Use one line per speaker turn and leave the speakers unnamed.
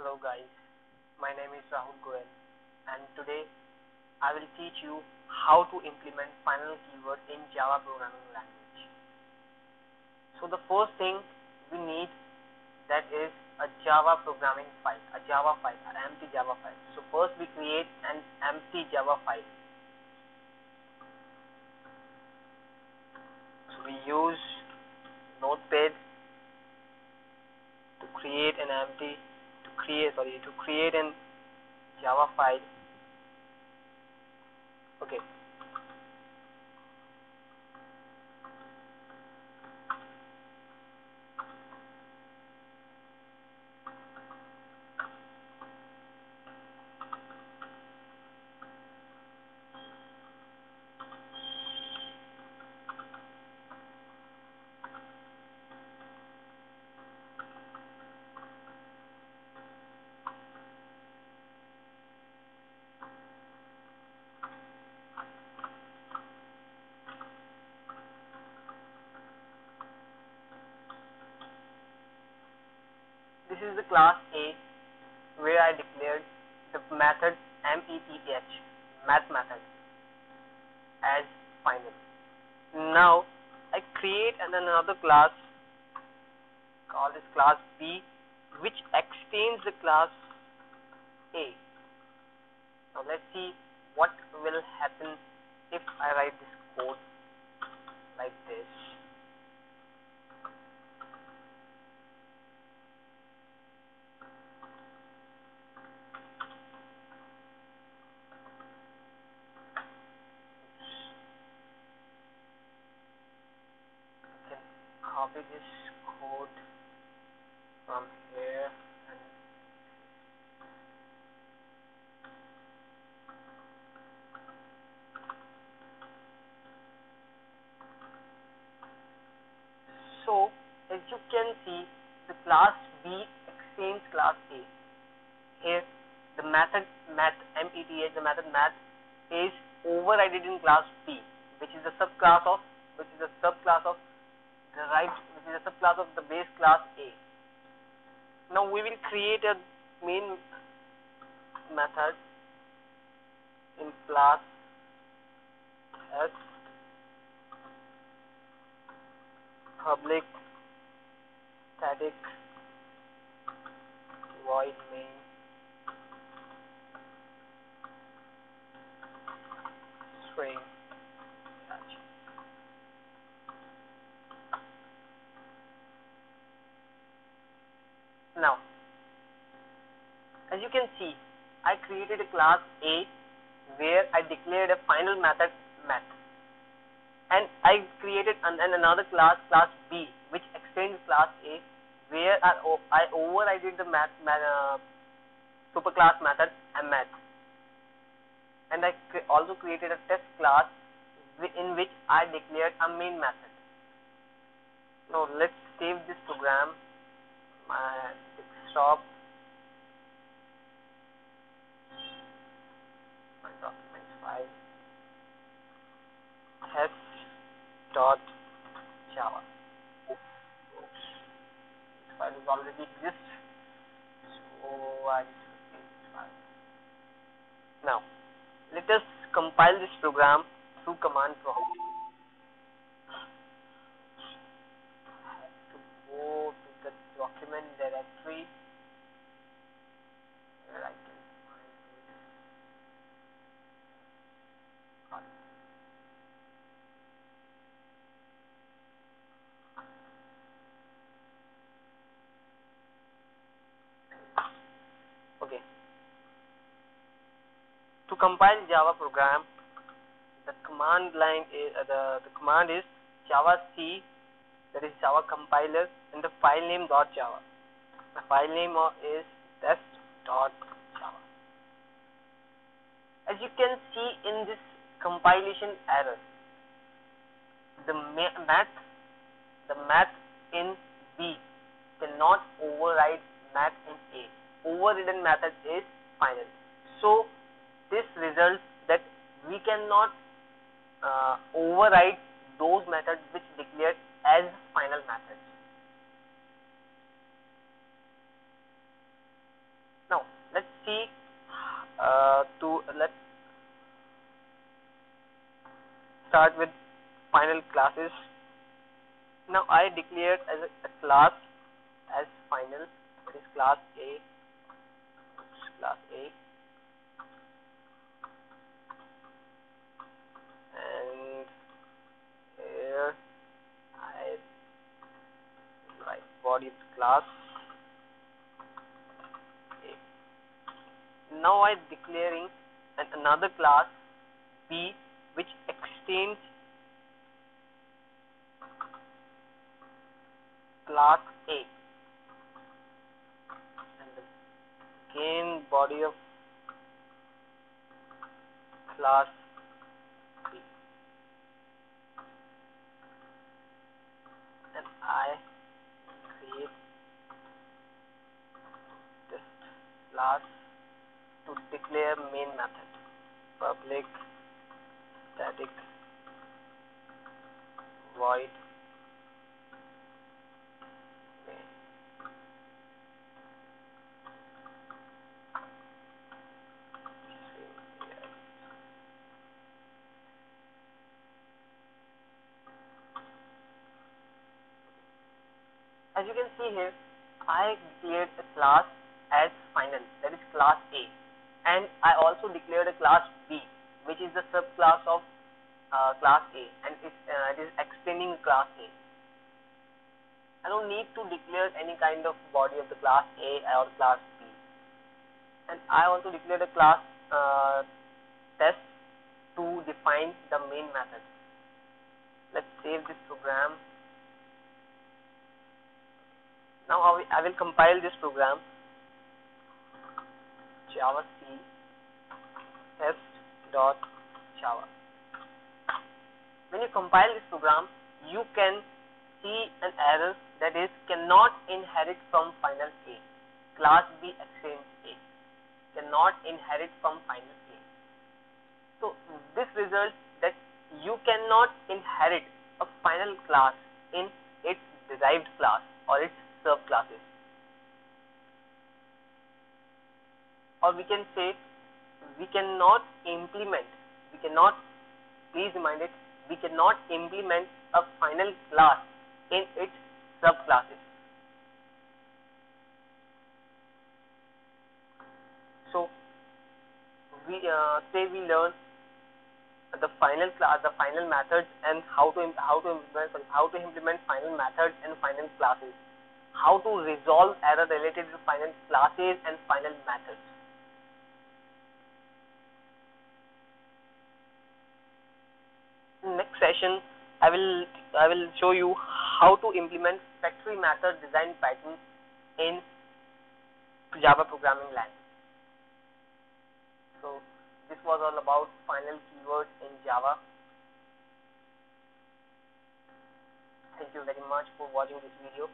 Hello guys, my name is Rahul Goel and today I will teach you how to implement final keyword in Java programming language. So the first thing we need, that is a Java programming file, an empty Java file. So first we create an empty Java file. So we use Notepad to create an Java file. Okay. This is the class A where I declared the method method, math method, as final. Now I create another class, call this class B, which extends the class A. Now let's see what will happen if I write this code like this. I can copy this code from here and so as you can see, the class B extends class A. Here the method math, the method math, is overridden in class B, which is a subclass of the base class A. Now we will create a main method in class S, public static void main string attach. Now as you can see, I created a class A where I declared a final method math, and I created another class B, which extends class A, where I overrided the superclass method math, and I also created a test class in which I declared a main method. Now let's save this program, my desktop, my documents file, test.java. This file is already exists, so I just save this file. Now let us compile this program through command prompt. I have to go to the document directory where I can find this. Okay. To compile Java program, the command line is the command is javac, that is Java compiler, and the file name .java. The file name is test.java. As you can see in this compilation error, the math in B cannot override math in A. Overridden method is final. So this results that we cannot override those methods which declared as final methods. start with final classes. Now I declared as a class as final, that is class A, and here I write body of the class A. Now I declaring another class B which extends class A, and again body of class B, and I create this class to declare main method, public static void main. As you can see here, I declared a class as final, that is class A, and I also declared a class B, which is the subclass of class A, and it is extending class A. I don't need to declare any kind of body of the class A or class B. And I also declared a class test to define the main method. Let's save this program. Now I will compile this program, Java C test.java. When you compile this program, you can see an error, that is cannot inherit from final A. Class B extends A. Cannot inherit from final A. So this results that you cannot inherit a final class in its derived class or its subclasses. Or we can say we cannot implement, please remind it, we cannot implement a final class in its subclasses. So we learn the final class, the final methods, and how to implement final methods and final classes, how to resolve error related to final classes and final methods. In next session, I will show you how to implement factory method design pattern in Java programming language. So this was all about final keywords in Java. Thank you very much for watching this video.